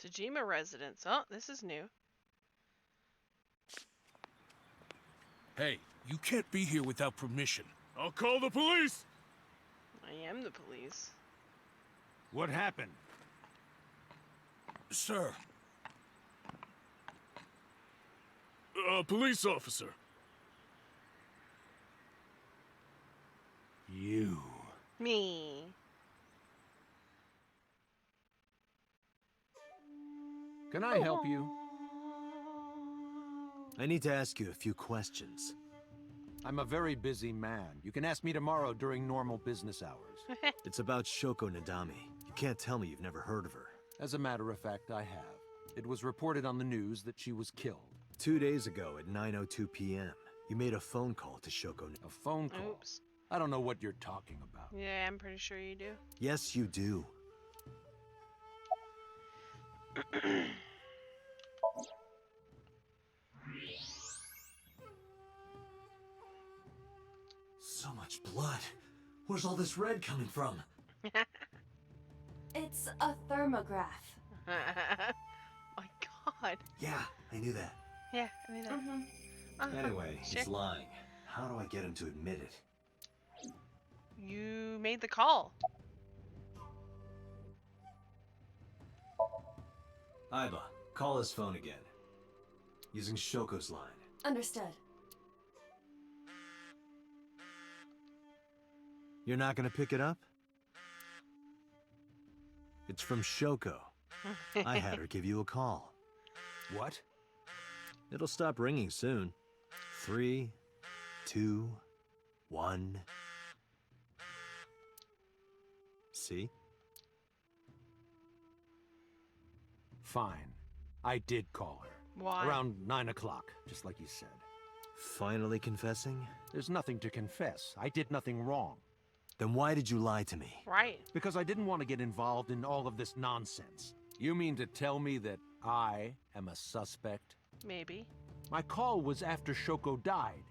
Tajima residence. Oh, this is new. Hey, you can't be here without permission. I'll call the police! I am the police. What happened? Sir. Police officer. You. Me. Can I help you? I need to ask you a few questions. I'm a very busy man. You can ask me tomorrow during normal business hours. It's about Shoko Nadami. You can't tell me you've never heard of her. As a matter of fact, I have. It was reported on the news that she was killed. 2 days ago at 9:02 p.m., you made a phone call to Shoko. A phone call? Oops. I don't know what you're talking about. Yeah, I'm pretty sure you do. Yes, you do. So much blood. Where's all this red coming from? It's a thermograph. My God. Yeah, I knew that. Yeah, I mean that. Anyway, Sure. he's lying. How do I get him to admit it? You made the call. Aiba, call his phone again. Using Shoko's line. Understood. You're not gonna pick it up? It's from Shoko. I had her give you a call. What? It'll stop ringing soon. 3, 2, 1. See? Fine. I did call her. Why? Around 9 o'clock, just like you said. Finally confessing? There's nothing to confess. I did nothing wrong. Then why did you lie to me? Right. Because I didn't want to get involved in all of this nonsense. You mean to tell me that I am a suspect? Maybe. My call was after Shoko died.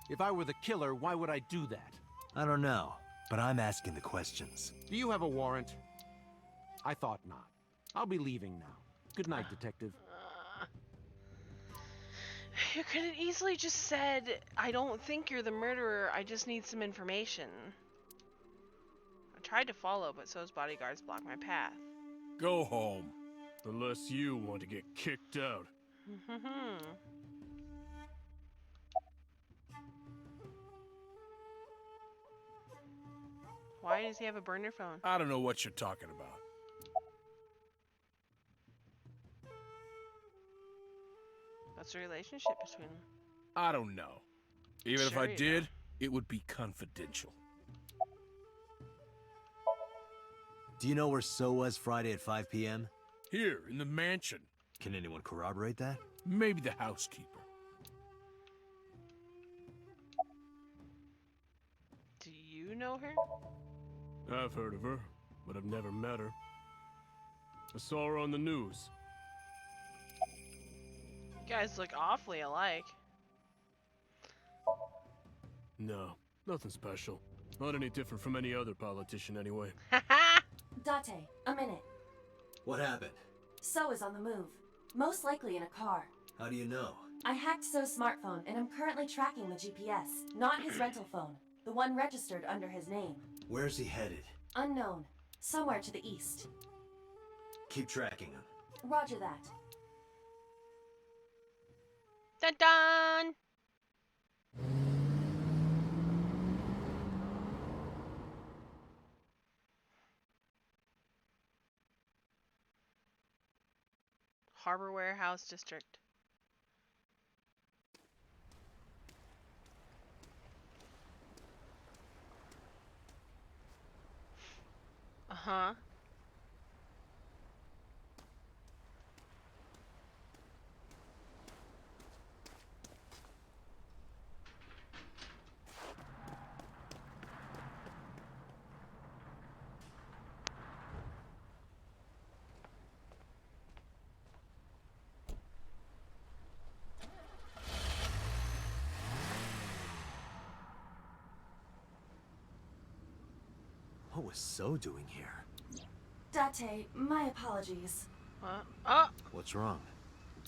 If I were the killer, why would I do that? I don't know, but I'm asking the questions. Do you have a warrant? I thought not. I'll be leaving now. Good night, Detective. You could have easily just said, I don't think you're the murderer, I just need some information. I tried to follow, but so's bodyguards blocked my path. Go home. Unless you want to get kicked out. Why does he have a burner phone? I don't know what you're talking about. What's the relationship between them? I don't know. Even if Sure I you did, don't. it would be confidential. Do you know where So was Friday at 5 p.m.? Here, in the mansion. Can anyone corroborate that? Maybe the housekeeper. Do you know her? I've heard of her, but I've never met her. I saw her on the news. You guys look awfully alike. No, nothing special. Not any different from any other politician anyway. Haha! Date, a minute. What happened? So is on the move. Most likely in a car. How do you know? I hacked So's smartphone and I'm currently tracking the GPS. Not his rental phone. The one registered under his name. Where's he headed? Unknown. Somewhere to the east. Keep tracking him. Roger that. Dun dun! Harbor Warehouse District. Uh-huh. What was So doing here? Date, my apologies. Oh! What's wrong?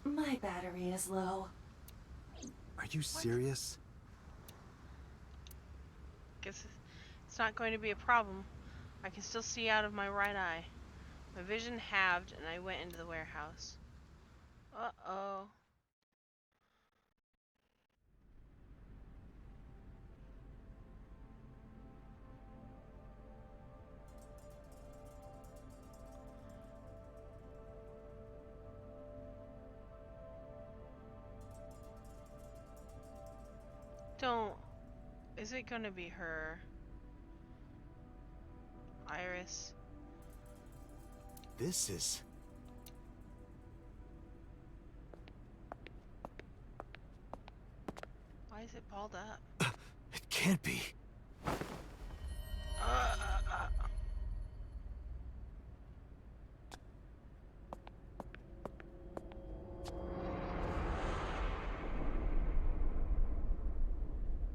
My battery is low. Are you serious? Guess it's not going to be a problem. I can still see out of my right eye. My vision halved and I went into the warehouse. Uh-oh. Don't... Is it gonna be her? Iris? This is... Why is it balled up? It can't be.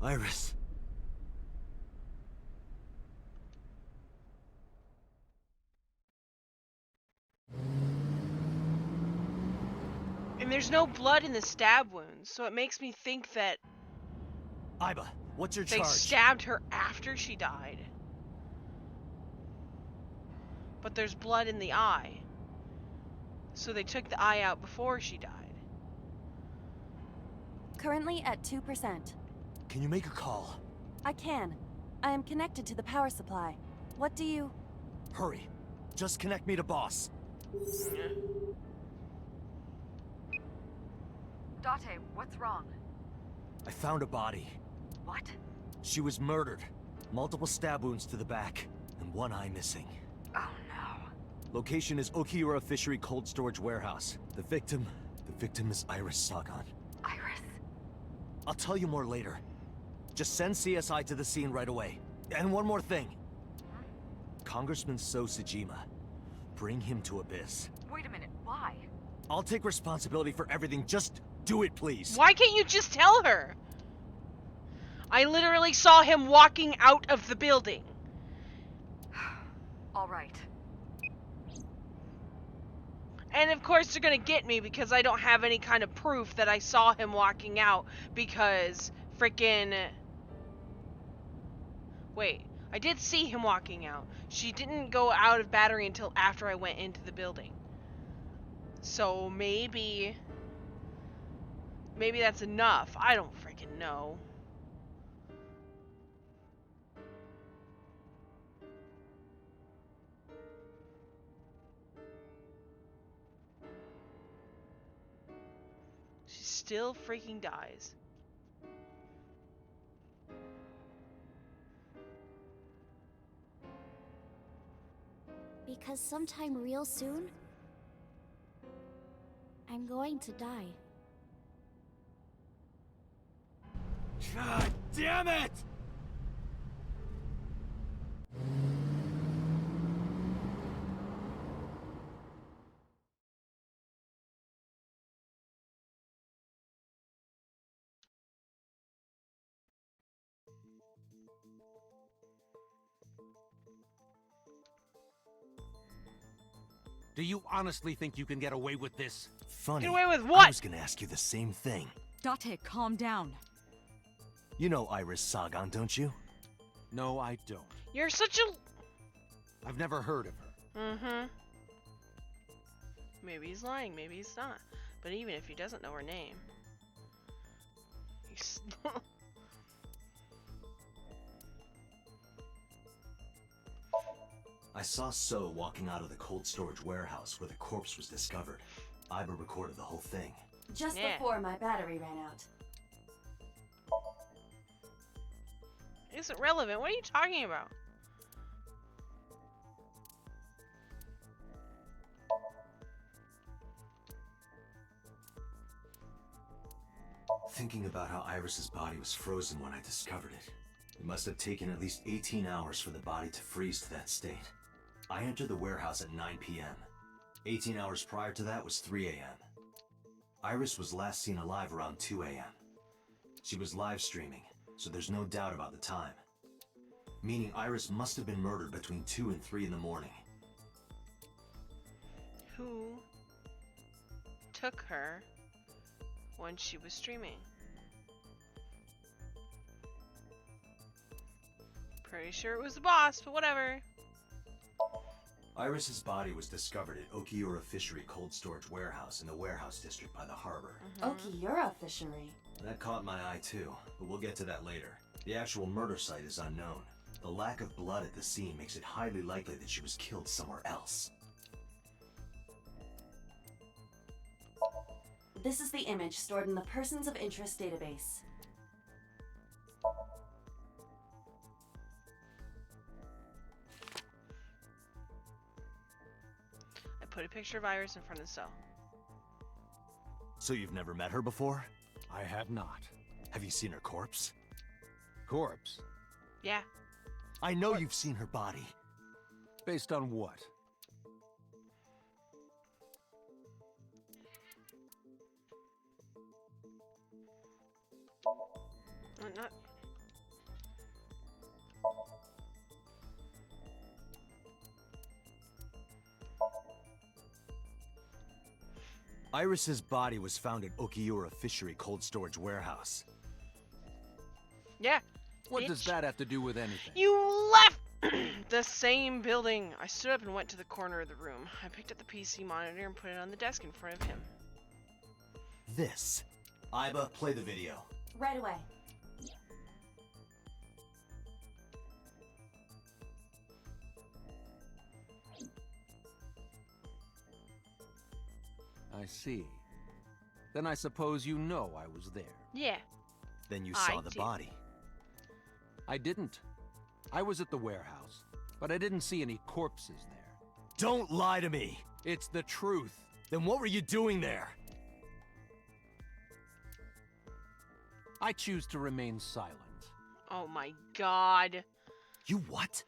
Iris. And there's no blood in the stab wounds, so it makes me think that Iba, what's your they charge? stabbed her after she died. But there's blood in the eye. So they took the eye out before she died. Currently at 2%. Can you make a call? I can. I am connected to the power supply. What do you... Hurry. Just connect me to boss. Date, what's wrong? I found a body. What? She was murdered. Multiple stab wounds to the back, and one eye missing. Oh no. Location is Okiura Fishery Cold Storage Warehouse. The victim is Iris Sagan. Iris? I'll tell you more later. Just send CSI to the scene right away. And one more thing. Congressman So Sejima. Bring him to Abyss. Wait a minute, why? I'll take responsibility for everything. Just do it, please. Why can't you just tell her? I literally saw him walking out of the building. All right. And of course they're gonna get me because I don't have any kind of proof that I saw him walking out because frickin'... Wait, I did see him walking out. She didn't go out of battery until after I went into the building. So maybe that's enough. I don't freaking know. She still freaking dies. Because sometime real soon, I'm going to die. God damn it! Do you honestly think you can get away with this? Funny. Get away with what? I was gonna ask you the same thing. Date, calm down. You know Iris Sagan, don't you? No, I don't. You're such a... I've never heard of her. Mm-hmm. Maybe he's lying, maybe he's not. But even if he doesn't know her name... He's... I saw So walking out of the cold storage warehouse where the corpse was discovered. Iba recorded the whole thing. Just Yeah. before my battery ran out. Isn't relevant. What are you talking about? Thinking about how Iris's body was frozen when I discovered it. It must have taken at least 18 hours for the body to freeze to that state. I entered the warehouse at 9 p.m. 18 hours prior to that was 3 a.m. Iris was last seen alive around 2 a.m. She was live streaming, so there's no doubt about the time. Meaning Iris must have been murdered between 2 and 3 in the morning. Who took her when she was streaming. Pretty sure it was the boss, but whatever. Iris's body was discovered at Okiura Fishery Cold Storage Warehouse in the warehouse district by the harbor. Okiura Fishery. That caught my eye too, but we'll get to that later. The actual murder site is unknown. The lack of blood at the scene makes it highly likely that she was killed somewhere else. This is the image stored in the Persons of Interest database. I put a picture of Iris in front of the cell. So you've never met her before? I have not. Have you seen her corpse? Corpse? Yeah. I know you've seen her body. Based on what? Not. Iris's body was found at Okiura Fishery Cold Storage Warehouse. Yeah. What bitch. does that have to do with anything? You left the same building. I stood up and went to the corner of the room. I picked up the PC monitor and put it on the desk in front of him. This. Iba, play the video. Right away. I see. Then I suppose you know I was there. Yeah. Then you I saw the did. body. I didn't. I was at the warehouse, but I didn't see any corpses there. Don't lie to me! It's the truth. Then what were you doing there? I choose to remain silent. Oh my god. You what?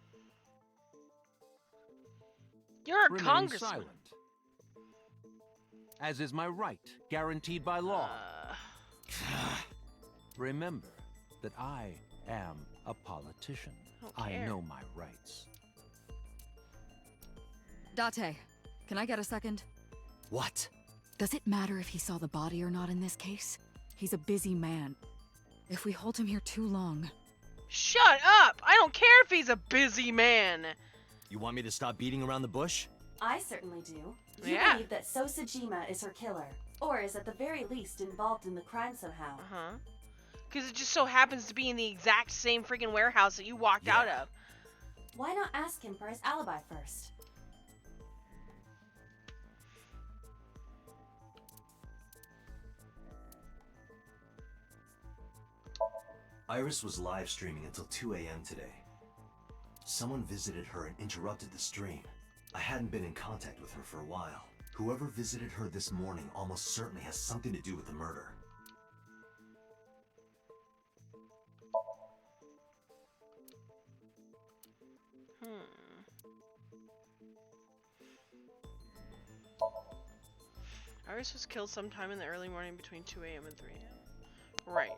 You're a Remain congressman. silent. As is my right, guaranteed by law. Remember that I am a politician. Don't I care. know my rights. Date, can I get a second? What? Does it matter if he saw the body or not in this case? He's a busy man. If we hold him here too long... Shut up! I don't care if he's a busy man. You want me to stop beating around the bush? I certainly do. You Yeah. believe that Sosajima is her killer, or is at the very least involved in the crime somehow. Uh-huh. Because it just so happens to be in the exact same freaking warehouse that you walked out Yeah. of. Why not ask him for his alibi first? Iris was live streaming until 2 a.m. today. Someone visited her and interrupted the stream. I hadn't been in contact with her for a while. Whoever visited her this morning almost certainly has something to do with the murder. Iris was killed sometime in the early morning between 2 a.m. and 3 a.m. Right.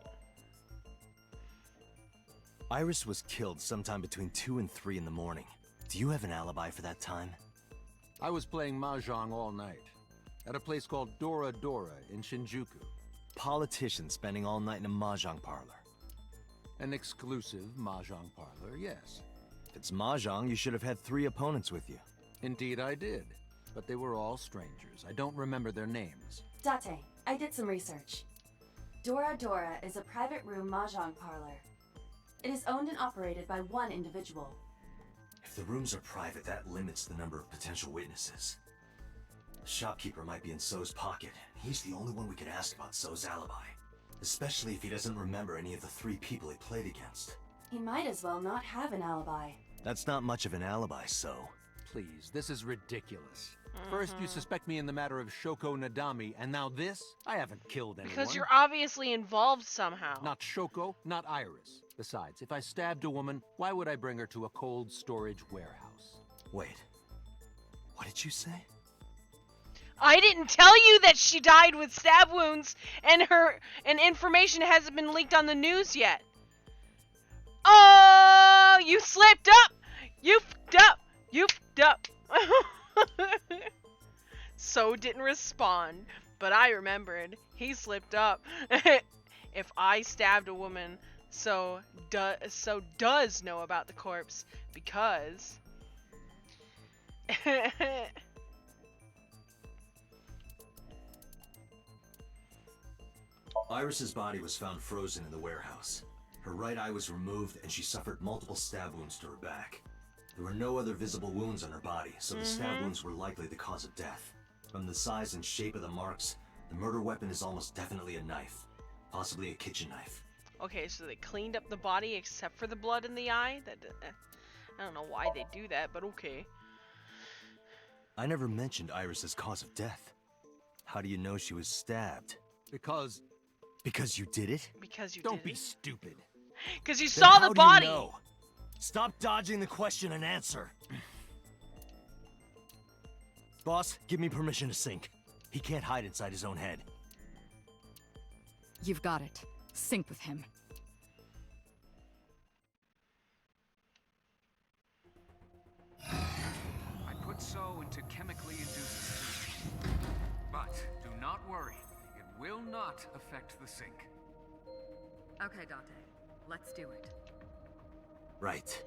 Iris was killed sometime between 2 and 3 in the morning. Do you have an alibi for that time? I was playing Mahjong all night. At a place called Dora Dora in Shinjuku. Politician spending all night in a mahjong parlor. An exclusive Mahjong parlor, yes. If it's mahjong, you should have had 3 opponents with you. Indeed I did. But they were all strangers. I don't remember their names. Date, I did some research. Dora Dora is a private room mahjong parlor. It is owned and operated by one individual. If the rooms are private, that limits the number of potential witnesses. The shopkeeper might be in So's pocket. He's the only one we could ask about So's alibi. Especially if he doesn't remember any of the 3 people he played against. He might as well not have an alibi. That's not much of an alibi, so. Please, this is ridiculous. First, you suspect me in the matter of Shoko Nadami, and now this? I haven't killed anyone. Because you're obviously involved somehow. Not Shoko, not Iris. Besides, if I stabbed a woman, why would I bring her to a cold storage warehouse? Wait. What did you say? I didn't tell you that she died with stab wounds and information hasn't been leaked on the news yet. Oh, you slipped up. You f***ed up. You f***ed up. So didn't respond. But I remembered. He slipped up. If I stabbed a woman, so does know about the corpse because. Iris's body was found frozen in the warehouse. Her right eye was removed and she suffered multiple stab wounds to her back. There were no other visible wounds on her body, so the stab wounds were likely the cause of death. From the size and shape of the marks, the murder weapon is almost definitely a knife. Possibly a kitchen knife. Okay, so they cleaned up the body except for the blood in the eye? I don't know why they do that, but okay. I never mentioned Iris's cause of death. How do you know she was stabbed? Because Because you did it? Because you don't did be it. stupid. Because you Then saw how the do you body! know? Stop dodging the question and answer. Boss, give me permission to sync. He can't hide inside his own head. You've got it. Sync with him. I put So into chemically induced sleep. But do not worry, it will not affect the sync. Okay, Dante. Let's do it. Right.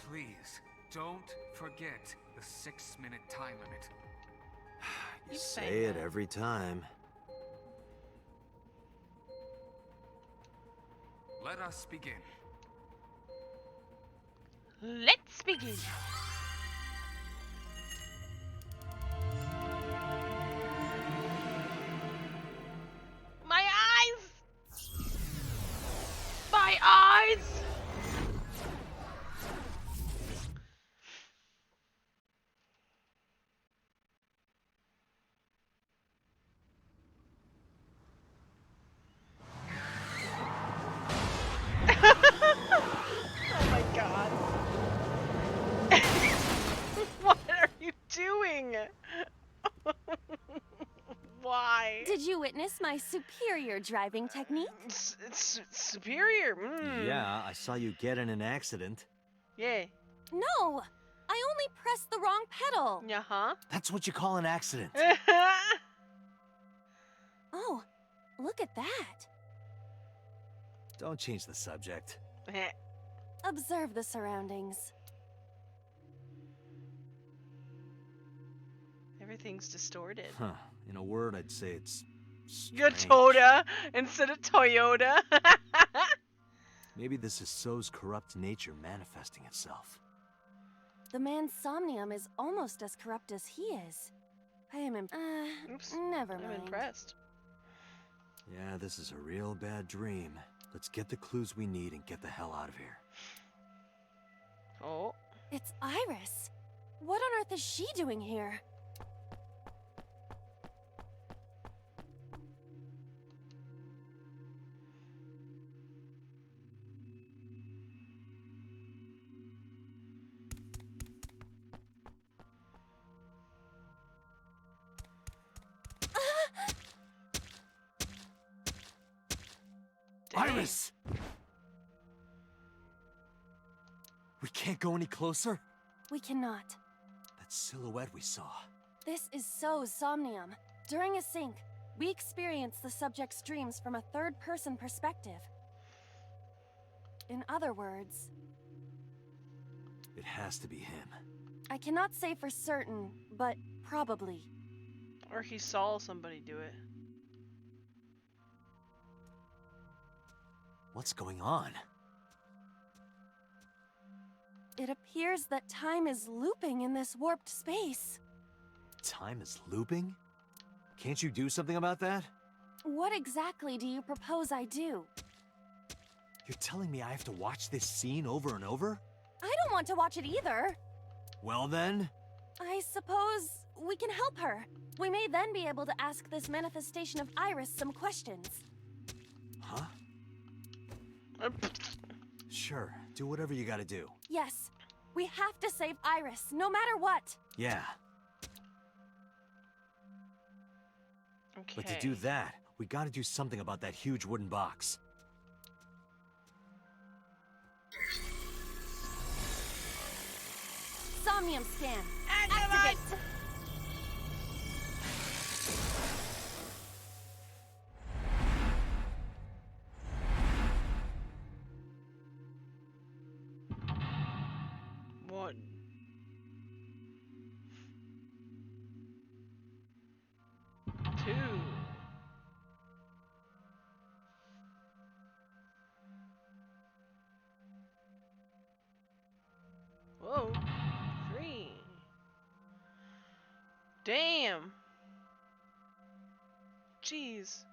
Please, don't forget the 6-minute time limit. You say say it that. every time. Let us begin. Let's begin! My eyes! My eyes! Oh my god. What are you doing? Why? Did you witness my superior driving technique? Superior? Yeah, I saw you get in an accident. Yeah. No! I only pressed the wrong pedal! Yeah-huh. That's what you call an accident. Oh, look at that! Don't change the subject. Observe the surroundings. Everything's distorted. Huh. In a word, I'd say it's strange. Toda instead of Toyota. Maybe this is So's corrupt nature manifesting itself. The man Somnium is almost as corrupt as he is. I am Oops. never I'm mind. impressed. Yeah, this is a real bad dream. Let's get the clues we need and get the hell out of here. Oh. It's Iris. What on earth is she doing here? Iris! We can't go any closer? We cannot. That silhouette we saw. This is So's Somnium. During a sync, we experience the subject's dreams from a third-person perspective. In other words, It has to be him. I cannot say for certain, but probably. Or he saw somebody do it. What's going on? It appears that time is looping in this warped space. Time is looping? Can't you do something about that? What exactly do you propose I do? You're telling me I have to watch this scene over and over? I don't want to watch it either. Well then? I suppose we can help her. We may then be able to ask this manifestation of Iris some questions. Huh? Sure, do whatever you gotta do. Yes, we have to save Iris, no matter what. Yeah, Okay. but to do that, we gotta do something about that huge wooden box. Somnium scan. Activate. One. Two. Whoa. Three. Damn. Jeez.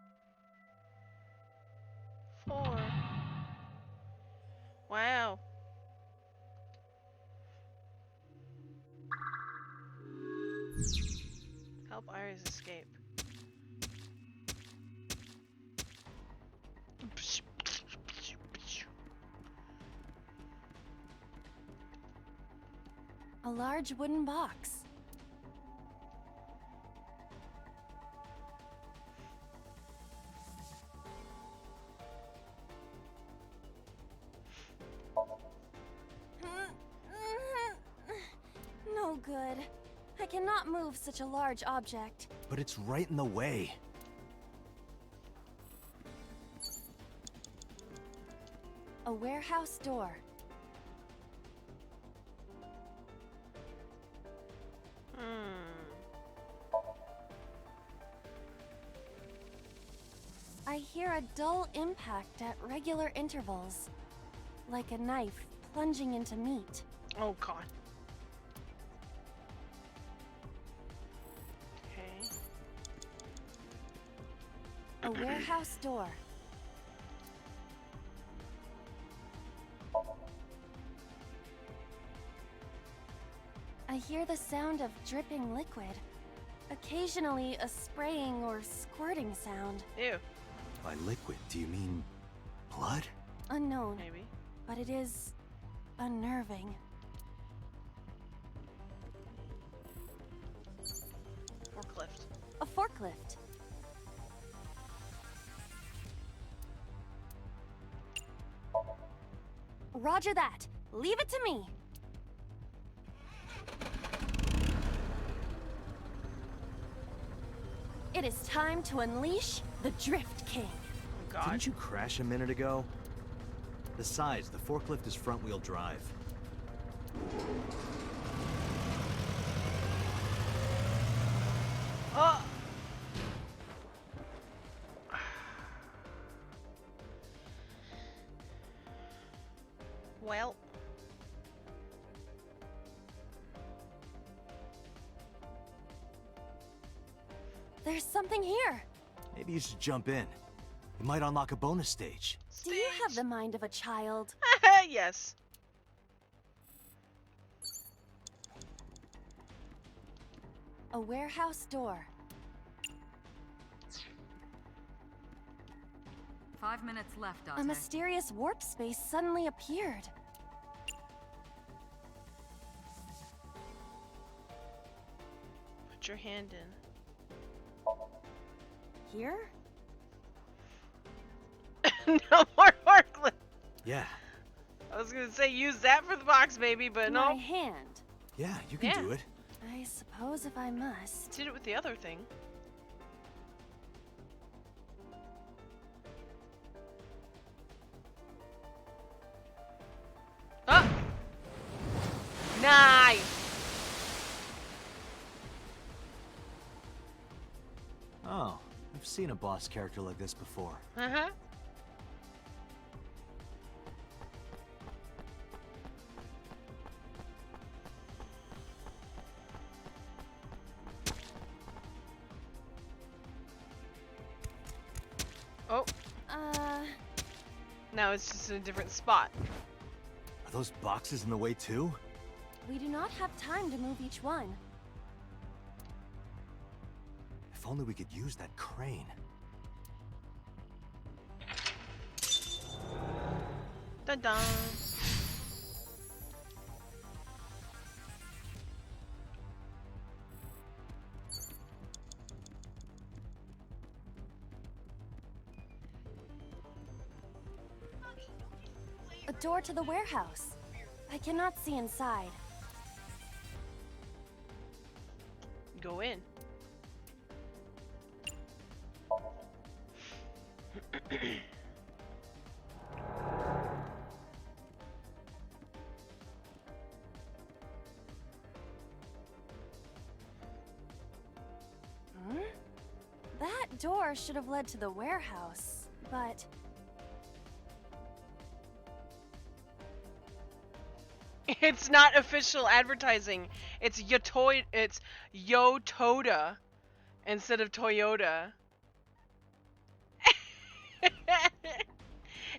4. Wow. Help Iris escape. A large wooden box. No good. I cannot move such a large object. But it's right in the way. A warehouse door. I hear a dull impact at regular intervals, like a knife plunging into meat. Oh god. Okay. A warehouse door. I hear the sound of dripping liquid. Occasionally a spraying or squirting sound. Ew. By liquid, do you mean blood? Unknown. Maybe. But it is unnerving. Forklift. A forklift. Roger that. Leave it to me. It is time to unleash the Drift King. Oh god. Didn't you crash a minute ago? Besides, the forklift is front-wheel drive. Oh! Well. There's something here. Maybe you should jump in. It might unlock a bonus stage. Do you have the mind of a child? Yes. A warehouse door. 5 minutes left, Dante. A mysterious warp space suddenly appeared. Put your hand in. Here? No more forklift. Yeah. I was gonna say use that for the box, baby, but My no. hand. Yeah, you can do it. I suppose if I must. Did it with the other thing. Oh! Nice! Oh, I've seen a boss character like this before. Uh-huh. Oh. Now it's just in a different spot. Are those boxes in the way too? We do not have time to move each one. If only we could use that crane. Dun-dun. A door to the warehouse. I cannot see inside. Go in. Hmm? That door should have led to the warehouse, but... It's not official advertising. It's It's Yotoda instead of Toyota.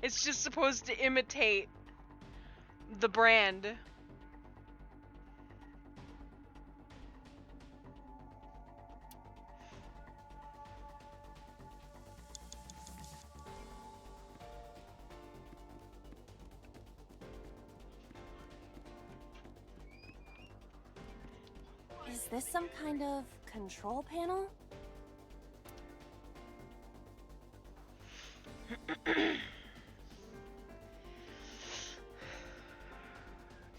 It's just supposed to imitate the brand. Is this some kind of control panel?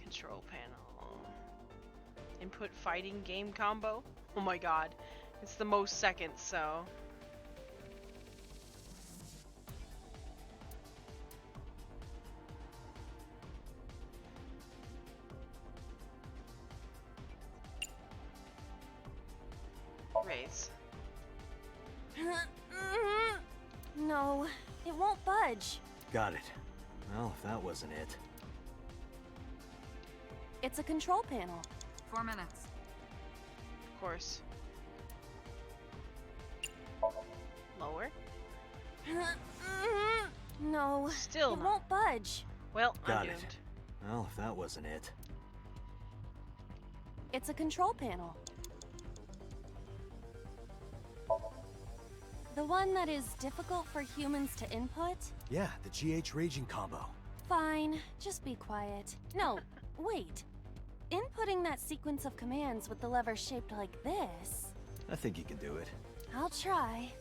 Control panel. Input fighting game combo? Oh my god. It's the most seconds, so... Raise. No, it won't budge. Got it. Well, if that wasn't it. It's a control panel. 4 minutes. Of course. Lower. No, Still it not. won't budge. Well, Got I'm it. doomed. Well, if that wasn't it. It's a control panel. The one that is difficult for humans to input? Yeah, the GH raging combo. Fine, just be quiet. No, wait. Inputting that sequence of commands with the lever shaped like this... I think you can do it. I'll try.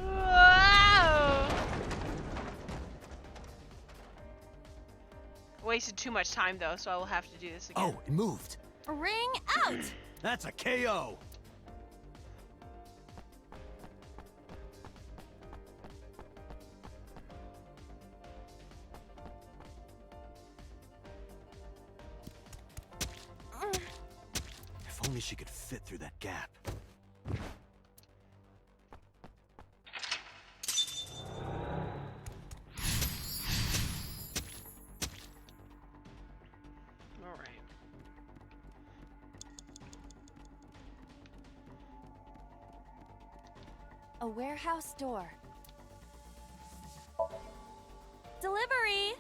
Wow! Wasted too much time though, so I will have to do this again. Oh, it moved. Ring out! That's a KO. If only she could fit through that gap. All right. A warehouse door. Delivery!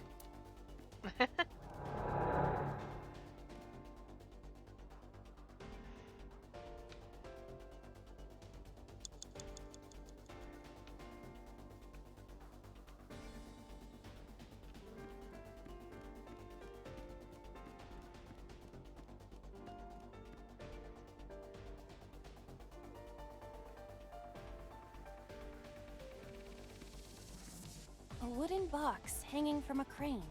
A wooden box hanging from a crane.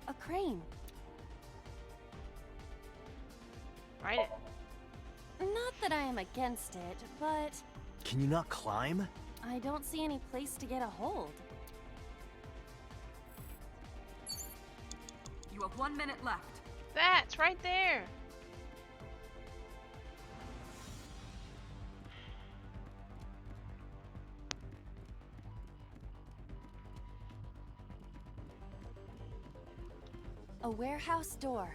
A crane. Ride it. Not that I am against it, but Can you not climb? I don't see any place to get a hold. You have 1 minute left. That's right there. A warehouse door.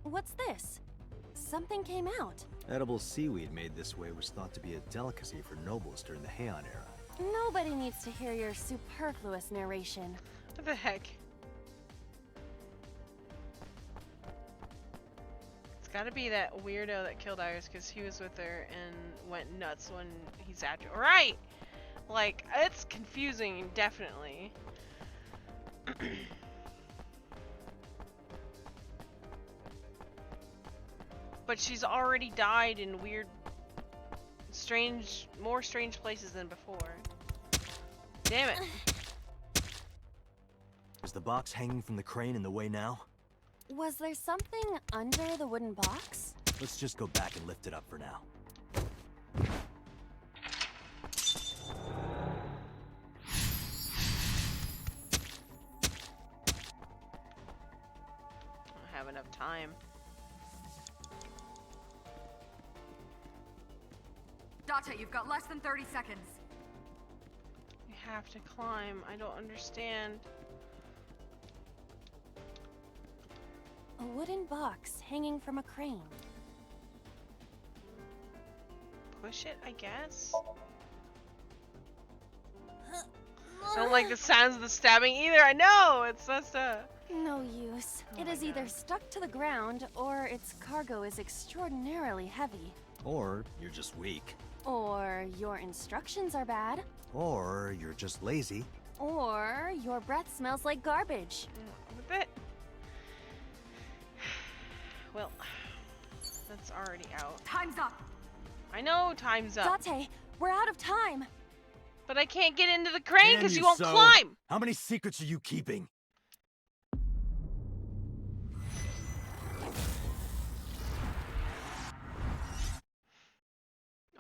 What's this? Something came out. Edible seaweed made this way was thought to be a delicacy for nobles during the Heian era. Nobody needs to hear your superfluous narration. What the heck? It's gotta be that weirdo that killed Iris because he was with her and went nuts when he's after. Right! Like, it's confusing, definitely. But she's already died in weird, more strange places than before. Damn it. Is the box hanging from the crane in the way now? Was there something under the wooden box? Let's just go back and lift it up for now. I don't have enough time. Date, you've got less than 30 seconds. You have to climb. I don't understand. A wooden box hanging from a crane. Push it, I guess? I don't like the sounds of the stabbing either. I know! It's just No use. Oh It my is either God. stuck to the ground, or its cargo is extraordinarily heavy. Or you're just weak. Or your instructions are bad. Or you're just lazy. Or your breath smells like garbage. with it. Well, that's already out. Time's up. I know time's up. Date, we're out of time. But I can't get into the crane Damn because you won't so. climb. How many secrets are you keeping?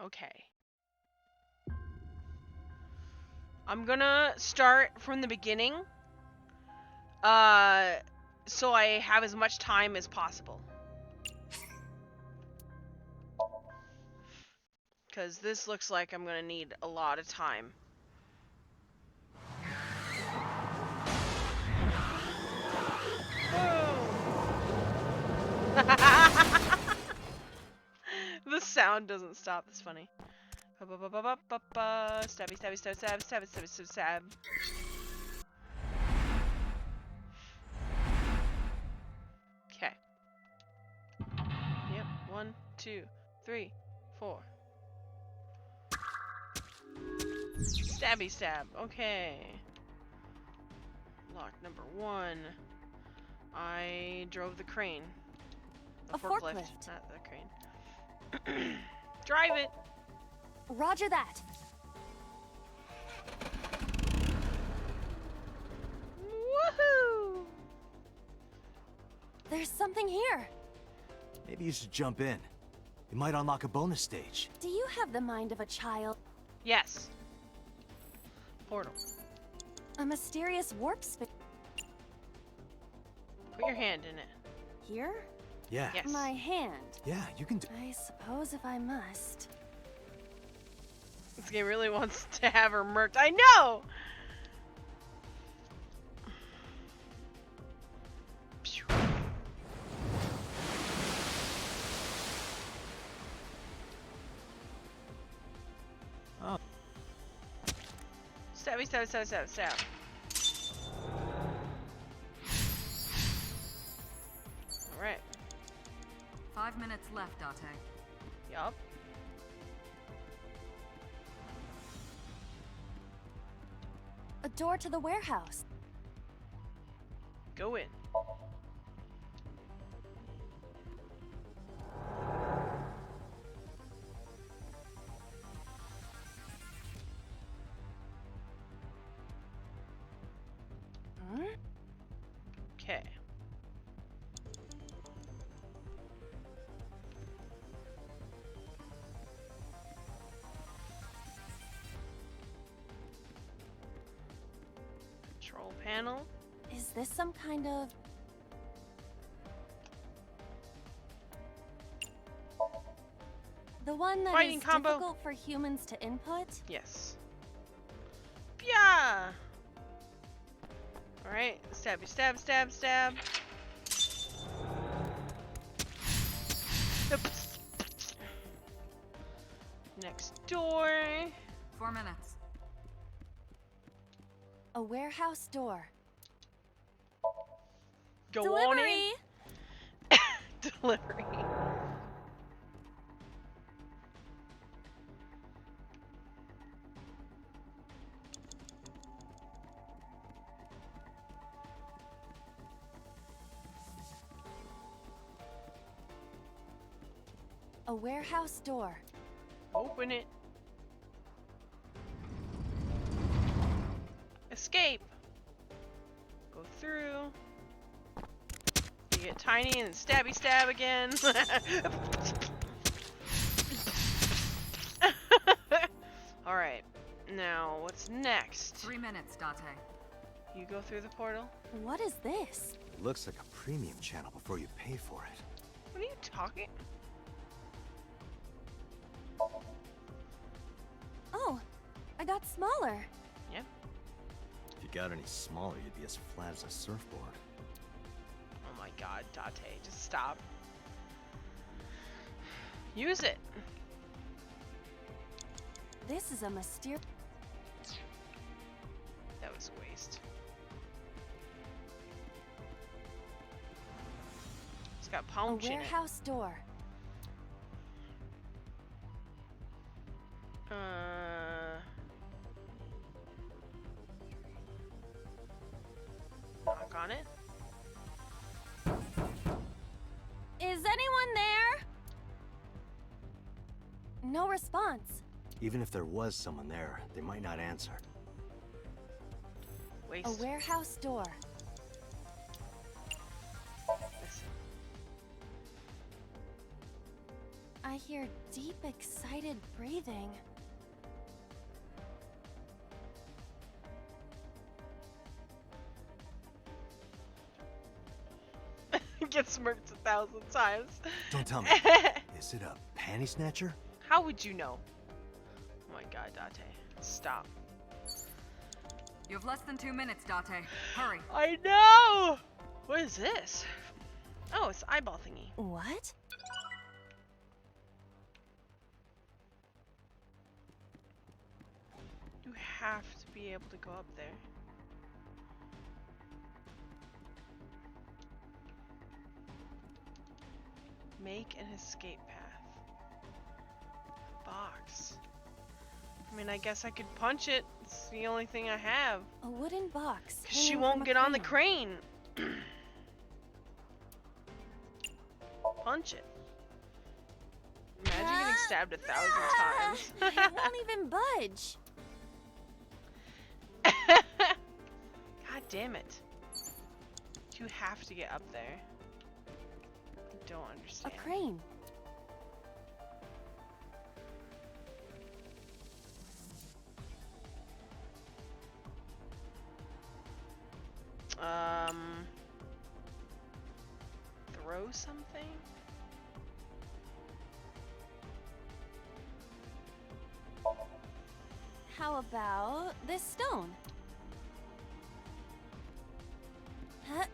Okay. I'm gonna start from the beginning. So I have as much time as possible. Because this looks like I'm gonna need a lot of time. The sound doesn't stop. That's funny. Stabby, stabby, stab, stab, stab, stab, stab, stab. Okay. Yep. 1, 2, 3, 4. Stabby stab. Okay. Lock number 1. I drove the crane. The A forklift. not the crane. Drive it. Roger that. Woohoo! There's something here. Maybe you should jump in. It might unlock a bonus stage. Do you have the mind of a child? Yes. Portal. A mysterious warp space. Put your hand in it. Here? Yeah. Yes. My hand. Yeah, you can do. I suppose if I must. This game really wants to have her murked. I know! Oh. Stabby, stab, stab, stab, stab. Alright. 5 minutes left, Date. Yup. A door to the warehouse. Go in. Huh? Okay. Control panel. Is this some kind of... The one that Fighting is combo. difficult for humans to input? Yes. Yeah. All right. Stabby, stab, stab, stab. Next door. 4 minutes. A warehouse door. Go Delivery! on in. Delivery. A warehouse door. Open it. Escape. Go through. You get tiny and stabby stab again. Alright. Now, what's next? 3 minutes, Date. You go through the portal? What is this? It looks like a premium channel before you pay for it. What are you talking? Oh, I got smaller. Yep. If you got any smaller, you'd be as flat as a surfboard. Oh my god, Date, just stop. Use it. This is a mysterious. That was a waste. It's got A punch in it. warehouse door. Knock on it. Is anyone there? No response. Even if there was someone there, they might not answer. Waste. A warehouse door. Listen. I hear deep, excited breathing. Get smirked 1,000 times. Don't tell me. Is it a panty snatcher? How would you know? Oh my god, Date. Stop. You have less than 2 minutes, Date. Hurry. I know! What is this? Oh, it's the eyeball thingy. What? You have to be able to go up there. Make an escape path. Box. I mean, I guess I could punch it. It's the only thing I have. A wooden box. 'Cause she hanging won't from a get on the crane. Punch it. Imagine getting stabbed 1,000 times. It won't even budge. God damn it. You have to get up there. I don't A understand. crane. Throw something? How about this stone? Huh?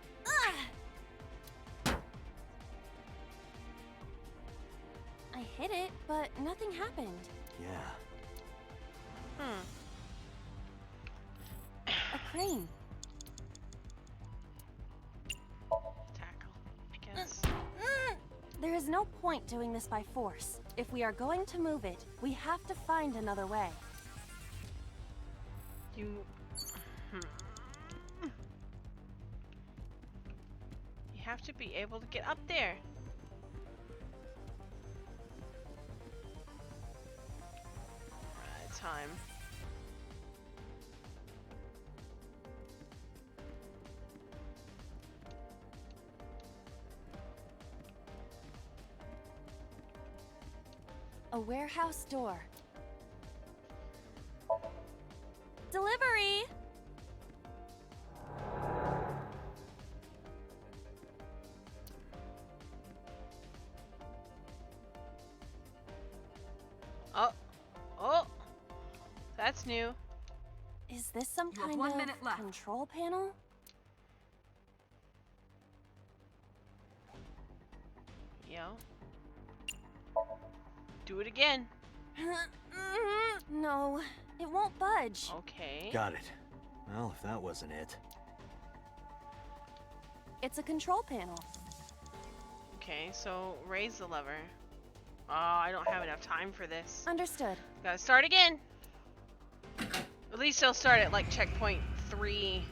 I hit it, but nothing happened. Yeah. A crane. Tackle, I guess. There is no point doing this by force. If we are going to move it, we have to find another way. You... You have to be able to get up there. Right, time. A warehouse door. Delivery! Oh! That's new. Is this some You have kind 1 of minute left. control panel? Yo. Do it again. No, it won't budge. Okay. Got it. Well, if that wasn't it. It's a control panel. Okay, so raise the lever. Oh, I don't have enough time for this. Understood. Gotta start again. At least I'll start at like checkpoint 3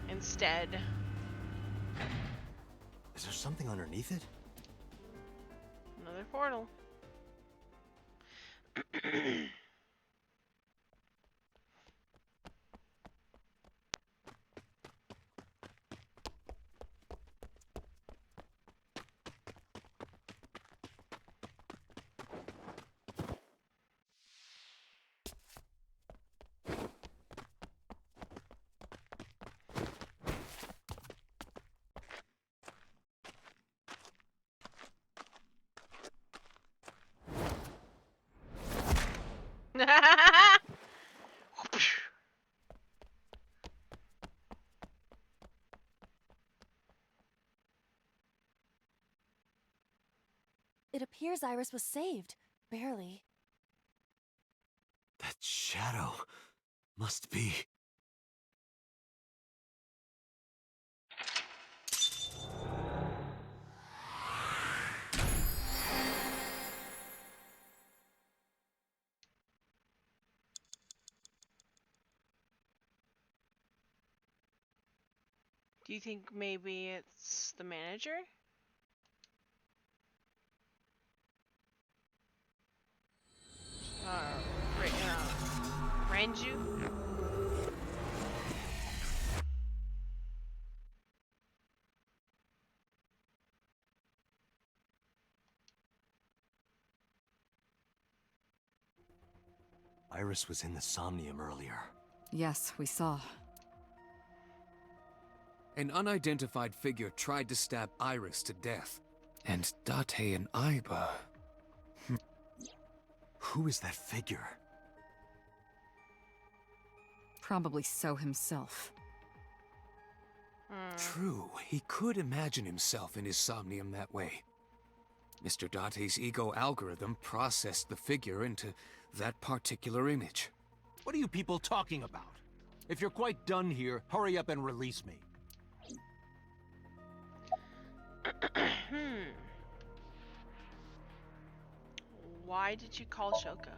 instead. Is there something underneath it? No, Another portal. It appears Iris was saved. Barely. That shadow must be... Do you think maybe it's the manager? Ranju? Iris was in the Somnium earlier. Yes, we saw. An unidentified figure tried to stab Iris to death. And Date and Aiba... Who is that figure? Probably So himself. True, he could imagine himself in his Somnium that way. Mr. Date's ego algorithm processed the figure into that particular image. What are you people talking about? If you're quite done here, hurry up and release me. Why did you call Shoko?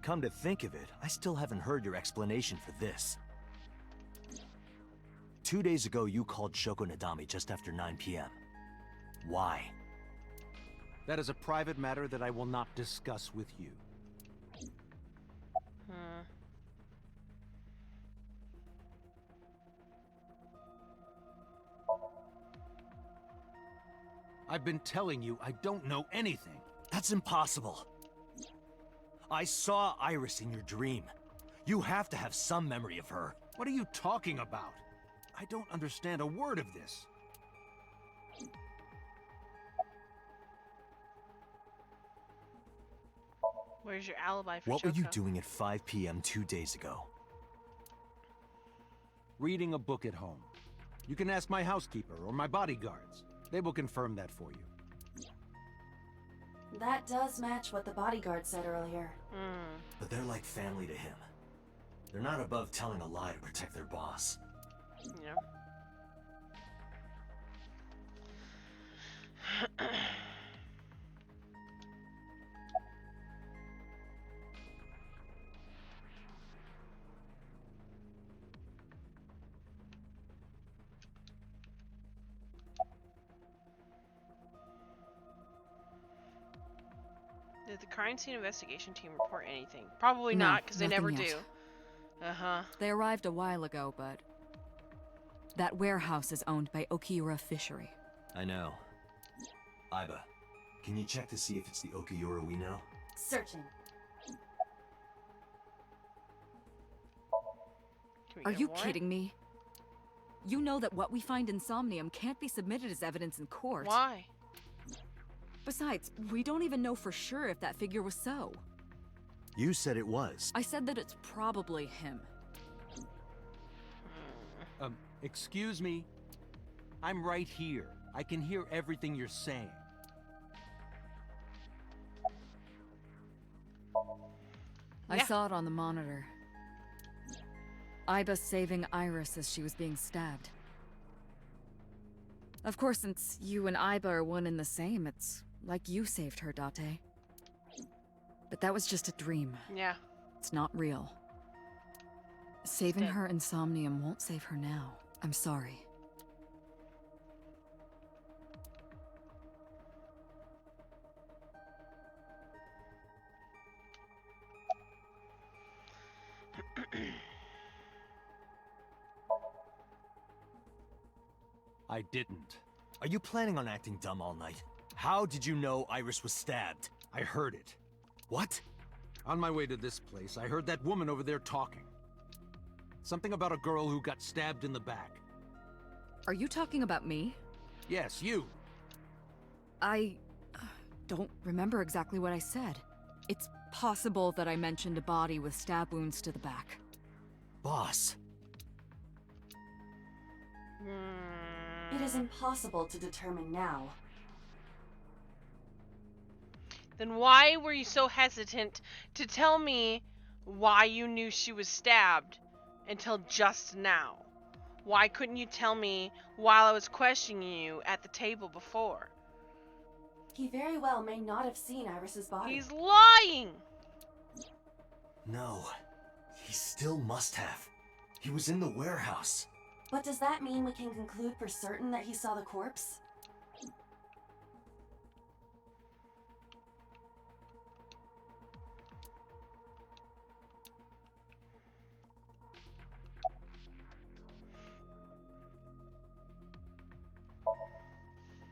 Come to think of it, I still haven't heard your explanation for this. 2 days ago, you called Shoko Nadami just after 9 p.m. Why? That is a private matter that I will not discuss with you. I've been telling you I don't know anything. That's impossible. I saw Iris in your dream. You have to have some memory of her. What are you talking about? I don't understand a word of this. Where's your alibi for What Shoko? were you doing at 5 p.m. 2 days ago? Reading a book at home. You can ask my housekeeper or my bodyguards. They will confirm that for you. That does match what the bodyguard said earlier. But they're like family to him. They're not above telling a lie to protect their boss. Yeah. Did the crime scene investigation team report anything? Probably No, not, because they never nothing do. yet. Uh-huh. They arrived a while ago, but... that warehouse is owned by Okiura Fishery. I know. Aiba, can you check to see if it's the Okiura we know? Searching. Can we Are get you more? kidding me? You know that what we find in Somnium can't be submitted as evidence in court. Why? Besides, we don't even know for sure if that figure was so. You said it was. I said that it's probably him. Excuse me? I'm right here. I can hear everything you're saying. I Yeah. saw it on the monitor. Aiba saving Iris as she was being stabbed. Of course, since you and Aiba are one and the same, it's like you saved her, Date. But that was just a dream. Yeah. It's not real. Saving dead. her in Somnium won't save her now. I'm sorry. I didn't. Are you planning on acting dumb all night? How did you know Iris was stabbed? I heard it. What? On my way to this place, I heard that woman over there talking. Something about a girl who got stabbed in the back. Are you talking about me? Yes, you. I don't remember exactly what I said. It's possible that I mentioned a body with stab wounds to the back. Boss. It is impossible to determine now. Then why were you so hesitant to tell me why you knew she was stabbed until just now? Why couldn't you tell me while I was questioning you at the table before? He very well may not have seen Iris's body. He's lying! No. He still must have. He was in the warehouse. But does that mean we can conclude for certain that he saw the corpse?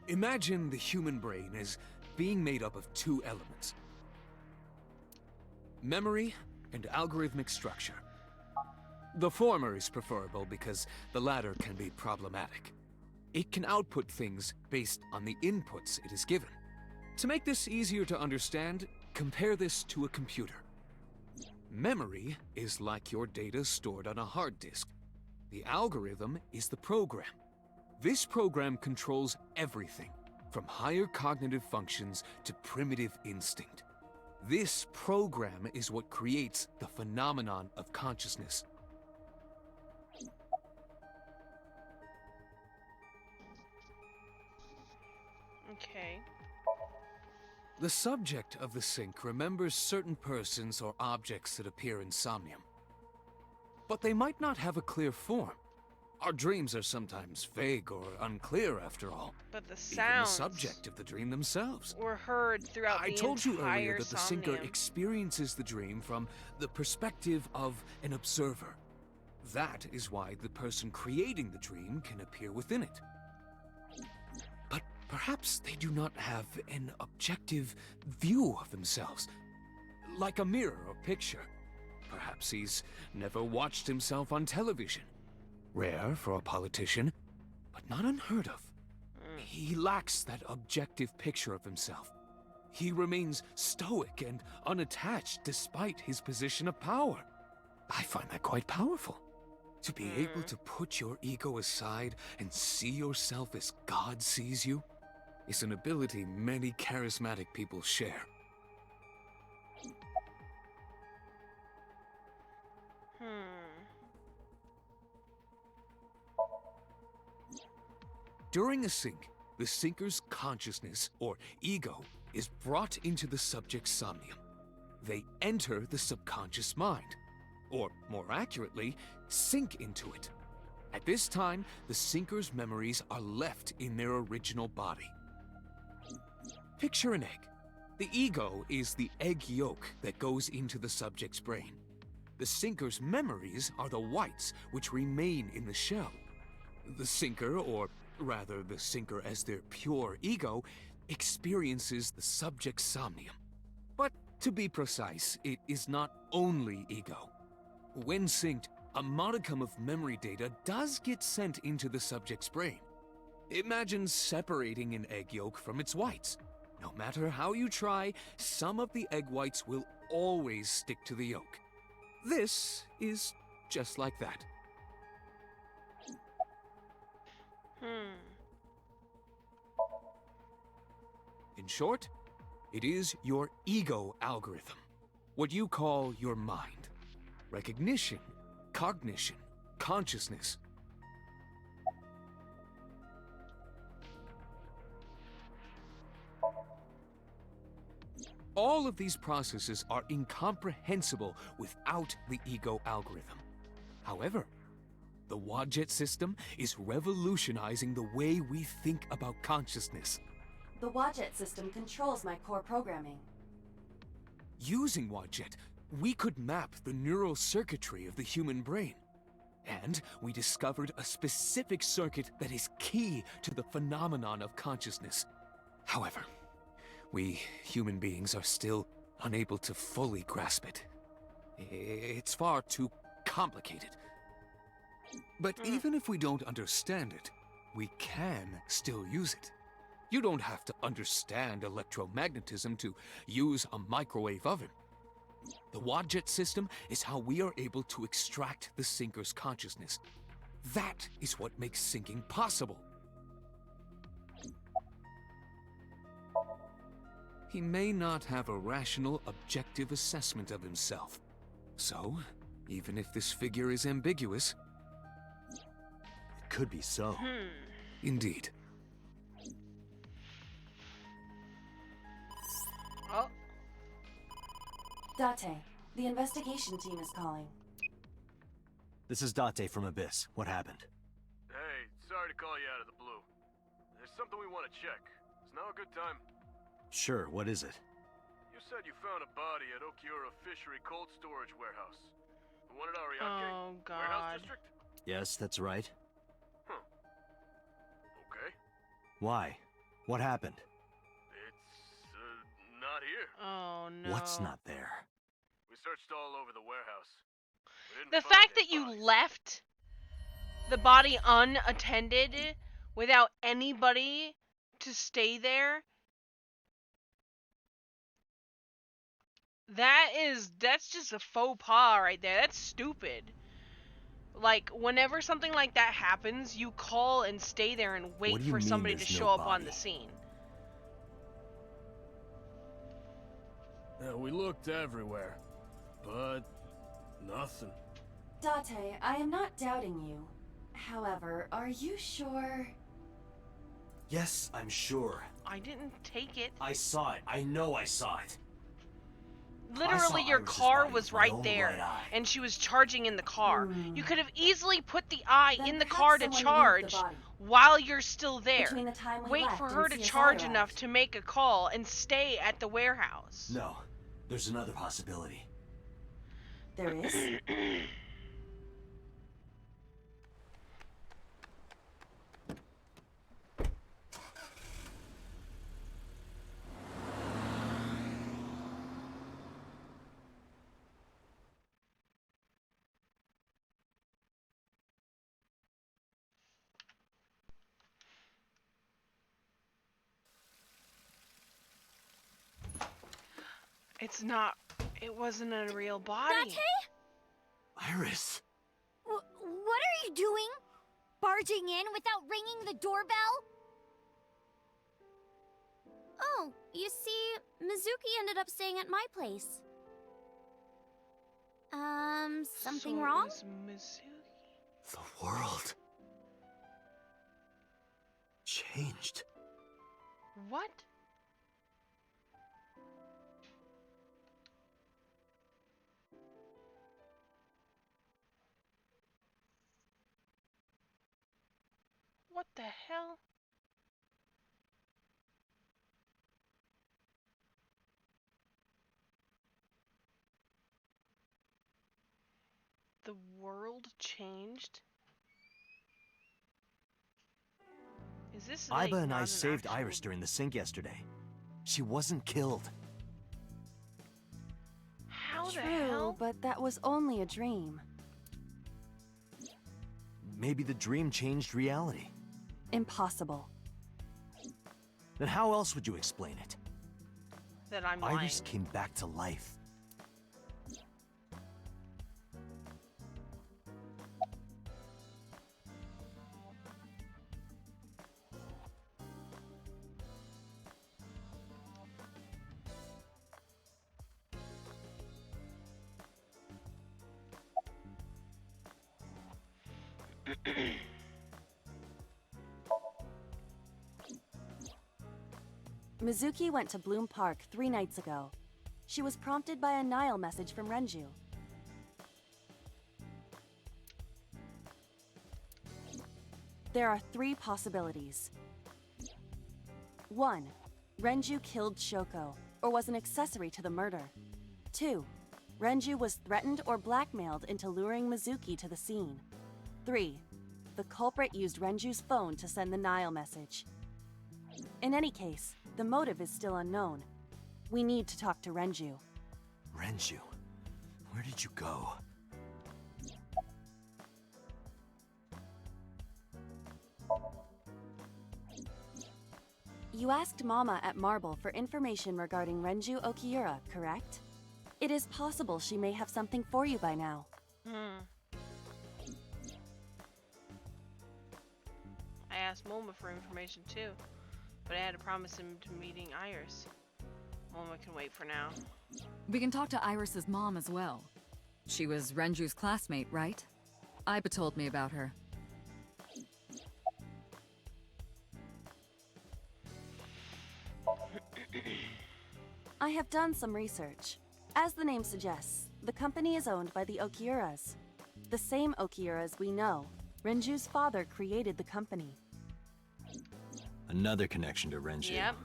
Imagine the human brain as being made up of two elements: memory and algorithmic structure. The former is preferable because the latter can be problematic. It can output things based on the inputs it is given. To make this easier to understand, compare this to a computer. Memory is like your data stored on a hard disk. The algorithm is the program. This program controls everything, from higher cognitive functions to primitive instinct. This program is what creates the phenomenon of consciousness. Okay. The subject of the sync remembers certain persons or objects that appear in Somnium. But they might not have a clear form. Our dreams are sometimes vague or unclear, after all. But the Even the sounds subject of the dream themselves. were heard throughout I the told you earlier entire that the Sinker Somnium. experiences the dream from the perspective of an observer. That is why the person creating the dream can appear within it. But perhaps they do not have an objective view of themselves, like a mirror or picture. Perhaps he's never watched himself on television. Rare for a politician, but not unheard of. He lacks that objective picture of himself. He remains stoic and unattached despite his position of power. I find that quite powerful. To be able to put your ego aside and see yourself as God sees you is an ability many charismatic people share. During a sync, the Sinker's consciousness, or ego, is brought into the subject's Somnium. They enter the subconscious mind, or more accurately, sink into it. At this time, the Sinker's memories are left in their original body. Picture an egg. The ego is the egg yolk that goes into the subject's brain. The Sinker's memories are the whites, which remain in the shell. The Sinker, or rather the Sinker as their pure ego, experiences the subject's Somnium. But to be precise, it is not only ego. When synced, a modicum of memory data does get sent into the subject's brain. Imagine separating an egg yolk from its whites. No matter how you try, some of the egg whites will always stick to the yolk. This is just like that. In short, it is your ego algorithm. What you call your mind. Recognition, cognition, consciousness. All of these processes are incomprehensible without the ego algorithm. However, the Wadjet system is revolutionizing the way we think about consciousness. The Wadjet system controls my core programming. Using Wadjet, we could map the neural circuitry of the human brain. And we discovered a specific circuit that is key to the phenomenon of consciousness. However, we human beings are still unable to fully grasp it. It's far too complicated. But even if we don't understand it, we can still use it. You don't have to understand electromagnetism to use a microwave oven. The Wadjet system is how we are able to extract the sinker's consciousness. That is what makes sinking possible. He may not have a rational, objective assessment of himself. So, even if this figure is ambiguous... It could be so. Indeed. Oh. Date, the investigation team is calling. This is Date from Abyss. What happened? Hey, sorry to call you out of the blue. There's something we want to check. Is now a good time? Sure, what is it? You said you found a body at Okiura Fishery Cold Storage Warehouse. The one at Ariake? Oh, Warehouse God. District? Yes, that's right. Huh. Okay. Why? What happened? It's, not here. Oh, no. What's not there? We searched all over the warehouse. We didn't The find fact any that you bodies. left the body unattended without anybody to stay there, that's just a faux pas right there. That's stupid. Like, whenever something like that happens, you call and stay there and What wait do you for mean somebody to there's show no up on body? the scene. Yeah, we looked everywhere, but nothing. Date, I am not doubting you. However, are you sure? Yes, I'm sure. I didn't take it. I saw it. I know I saw it. Literally, your Iris's car body was with my right own there, right eye. and she was charging in the car. Hmm. You could have easily put the eye Then in the perhaps car to someone moved charge the body. while you're still there. Between the time we Wait left for and her to CSI charge arrived. enough to make a call and stay at the warehouse. No, there's another possibility. There is? It's not. It wasn't a real body. Date? Iris! What are you doing? Barging in without ringing the doorbell? Oh, you see, Mizuki ended up staying at my place. Something So it wrong? was Mizuki. The world changed. What? What the hell? The world changed? Is this like Iba and not I an saved actual- Iris during the sink yesterday. She wasn't killed. How the True, hell? but that was only a dream. Maybe the dream changed reality. Impossible. Then how else would you explain it? That I'm lying. Iris came back to life. Mizuki went to Bloom Park 3 nights ago. She was prompted by a Nile message from Renju. There are 3 possibilities. 1. Renju killed Shoko, or was an accessory to the murder. 2. Renju was threatened or blackmailed into luring Mizuki to the scene. 3. The culprit used Renju's phone to send the Nile message. In any case, the motive is still unknown. We need to talk to Renju. Renju? Where did you go? You asked Mama at Marble for information regarding Renju Okiura, correct? It is possible she may have something for you by now. I asked Moma for information too, but I had to promise him to meeting Iris. Moma can wait for now. We can talk to Iris's mom as well. She was Renju's classmate, right? Iba told me about her. I have done some research. As the name suggests, the company is owned by the Okiuras. The same Okiuras we know. Renju's father created the company. Another connection to Renju. Yep.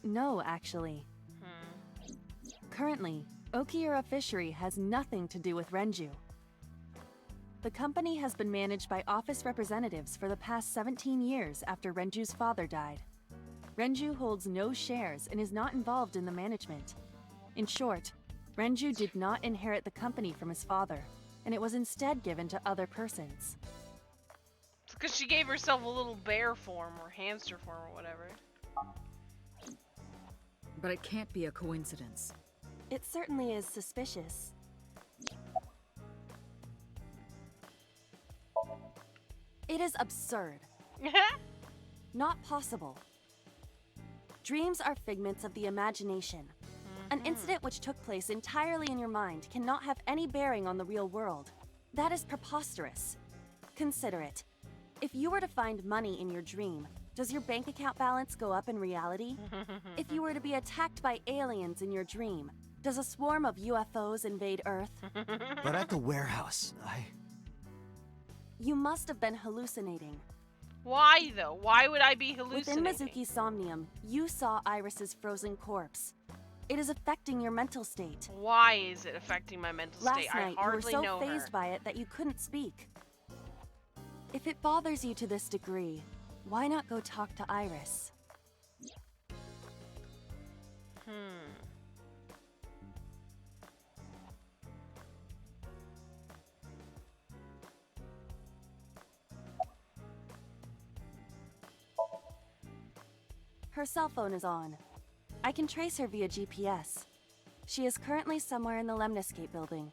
No, actually. Currently, Okiura Fishery has nothing to do with Renju. The company has been managed by office representatives for the past 17 years after Renju's father died. Renju holds no shares and is not involved in the management. In short, Renju did not inherit the company from his father, and it was instead given to other persons. It's because she gave herself a little bear form or hamster form or whatever. But it can't be a coincidence. It certainly is suspicious. It is absurd. Not possible. Dreams are figments of the imagination. An incident which took place entirely in your mind cannot have any bearing on the real world. That is preposterous. Consider it. If you were to find money in your dream, does your bank account balance go up in reality? If you were to be attacked by aliens in your dream, does a swarm of UFOs invade Earth? But at the warehouse, You must have been hallucinating. Why though? Why would I be hallucinating? Within Mizuki's Somnium, you saw Iris's frozen corpse. It is affecting your mental state. Why is it affecting my mental state? Last night, I hardly you were know so fazed her. by it that you couldn't speak. If it bothers you to this degree, why not go talk to Iris? Her cell phone is on. I can trace her via GPS. She is currently somewhere in the Lemniscape building.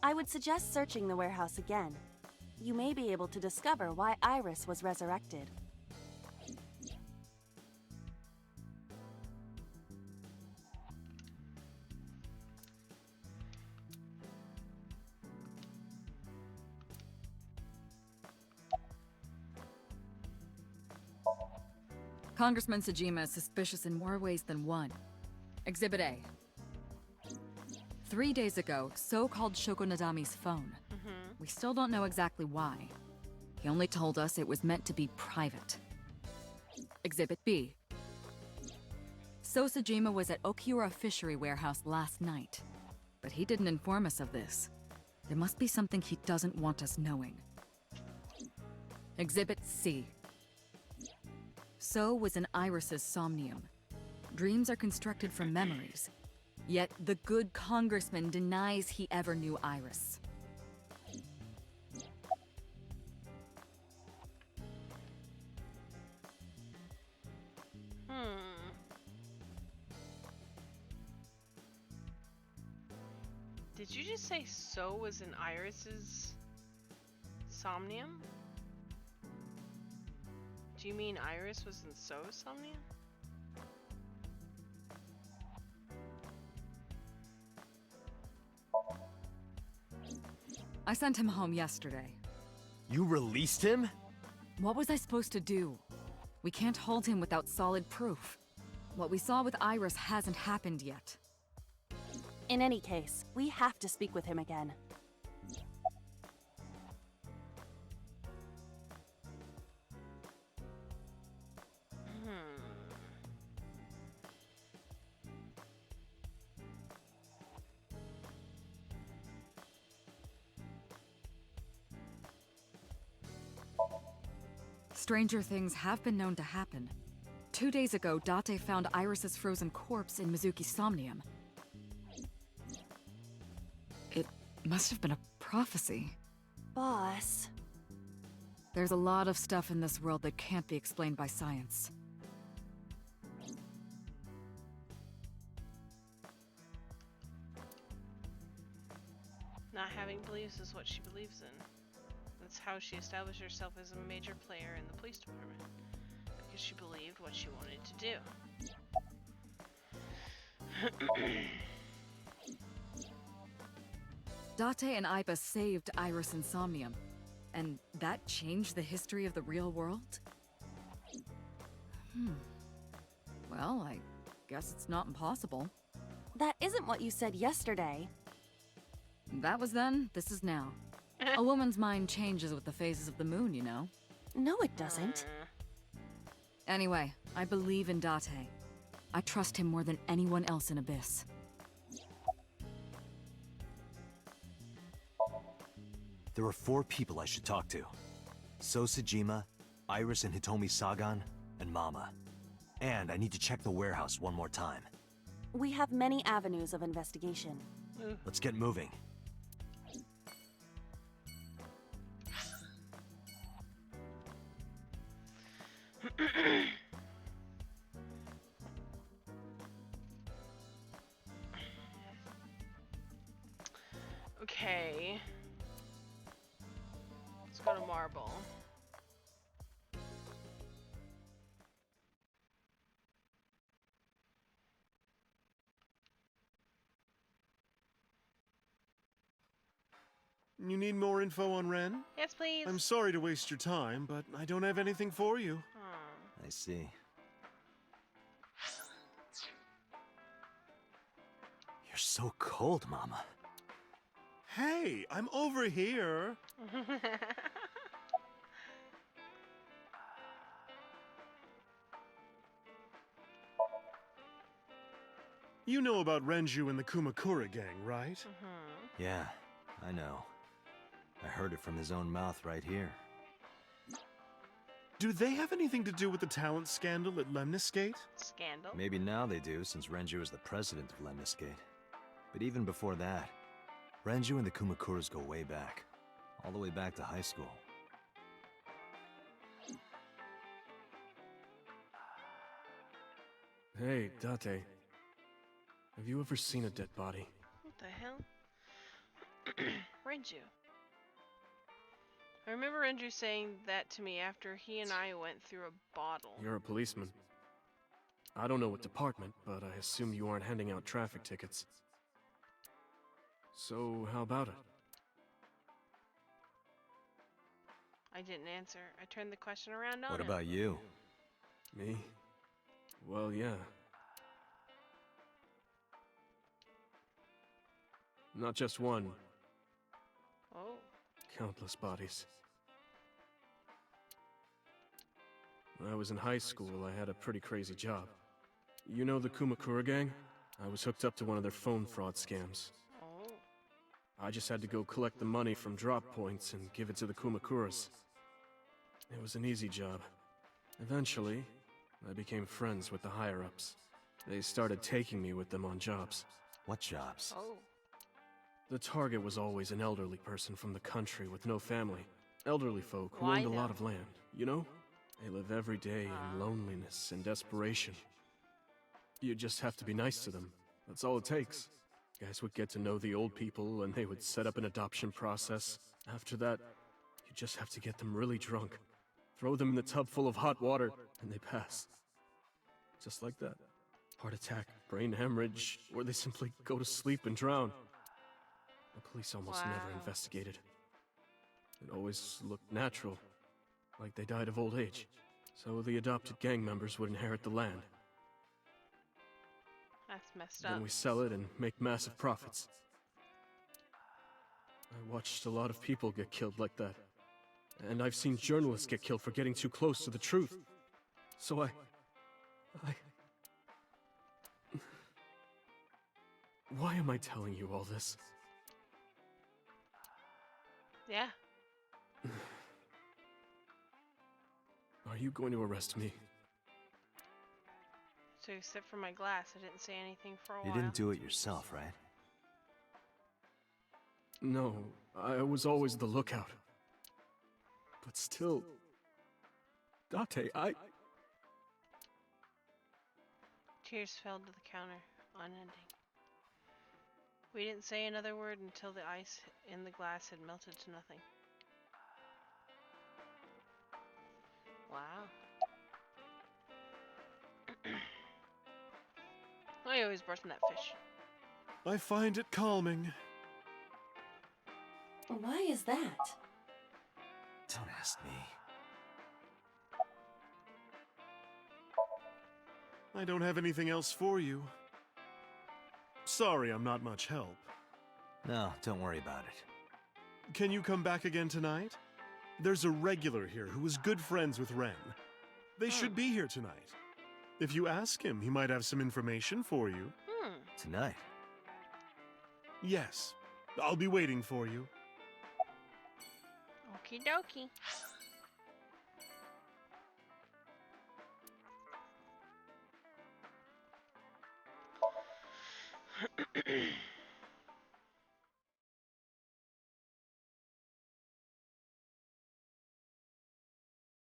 I would suggest searching the warehouse again. You may be able to discover why Iris was resurrected. Congressman Sejima is suspicious in more ways than one. Exhibit A. 3 days ago, So called Shoko Nadami's phone. We still don't know exactly why. He only told us it was meant to be private. Exhibit B. So Sejima was at Okiura Fishery Warehouse last night, but he didn't inform us of this. There must be something he doesn't want us knowing. Exhibit C. So was in Iris's Somnium. Dreams are constructed from memories. Yet the good congressman denies he ever knew Iris. Did you just say So was in Iris's Somnium? Do you mean Iris was in So's Somnium? I sent him home yesterday. You released him? What was I supposed to do? We can't hold him without solid proof. What we saw with Iris hasn't happened yet. In any case, we have to speak with him again. Stranger things have been known to happen. 2 days ago, Date found Iris's frozen corpse in Mizuki's Somnium. It must have been a prophecy. Boss. There's a lot of stuff in this world that can't be explained by science. Not having beliefs is what she believes in. That's how she established herself as a major player in the police department. Because she believed what she wanted to do. Date and Iba saved Iris and Somnium, and that changed the history of the real world? Well, I guess it's not impossible. That isn't what you said yesterday. That was then, this is now. A woman's mind changes with the phases of the moon, you know? No, it doesn't. Anyway, I believe in Date. I trust him more than anyone else in Abyss. There are 4 people I should talk to. So Sejima, Iris and Hitomi Sagan, and Mama. And I need to check the warehouse one more time. We have many avenues of investigation. Let's get moving. Okay. Let's go to Marble. You need more info on Ren? Yes, please. I'm sorry to waste your time, but I don't have anything for you. I see. You're so cold, Mama. Hey, I'm over here. You know about Renju and the Kumakura gang, right? Yeah, I know. I heard it from his own mouth right here. Do they have anything to do with the talent scandal at Lemniscate? Scandal? Maybe now they do, since Renju is the president of Lemniscate. But even before that, Renju and the Kumakuras go way back. All the way back to high school. Hey, Date. Have you ever seen a dead body? What the hell? Renju. I remember Renju saying that to me after he and I went through a bottle. You're a policeman. I don't know what department, but I assume you aren't handing out traffic tickets. So, how about it? I didn't answer. I turned the question around on What him. about you? Me? Well, yeah. Not just one. Oh. Countless bodies. When I was in high school, I had a pretty crazy job. You know the Kumakura gang? I was hooked up to one of their phone fraud scams. Oh. I just had to go collect the money from drop points and give it to the Kumakuras. It was an easy job. Eventually, I became friends with the higher-ups. They started taking me with them on jobs. What jobs? Oh. The target was always an elderly person from the country with no family. Elderly folk who Why owned a lot though? of land, you know? They live every day in loneliness and desperation. You just have to be nice to them. That's all it takes. Guys would get to know the old people and they would set up an adoption process. After that, you just have to get them really drunk. Throw them in the tub full of hot water, and they pass. Just like that. Heart attack, brain hemorrhage, or they simply go to sleep and drown. The police almost never Wow. investigated. It always looked natural, like they died of old age. So the adopted gang members would inherit the land. That's messed up. Then we sell it and make massive profits. I watched a lot of people get killed like that. And I've seen journalists get killed for getting too close to the truth. So I... Why am I telling you all this? Yeah. Are you going to arrest me? So except for my glass, I didn't say anything for a while. You didn't do it yourself, right? No, I was always the lookout. But still... Date, Tears fell to the counter, unending. We didn't say another word until the ice in the glass had melted to nothing. Wow. I always burst in that fish. I find it calming. Why is that? Don't ask me. I don't have anything else for you. Sorry I'm not much help. No, don't worry about it. Can you come back again tonight? There's a regular here who was good friends with Ren. They should be here tonight. If you ask him, he might have some information for you. Tonight? Yes. I'll be waiting for you. Okie dokie.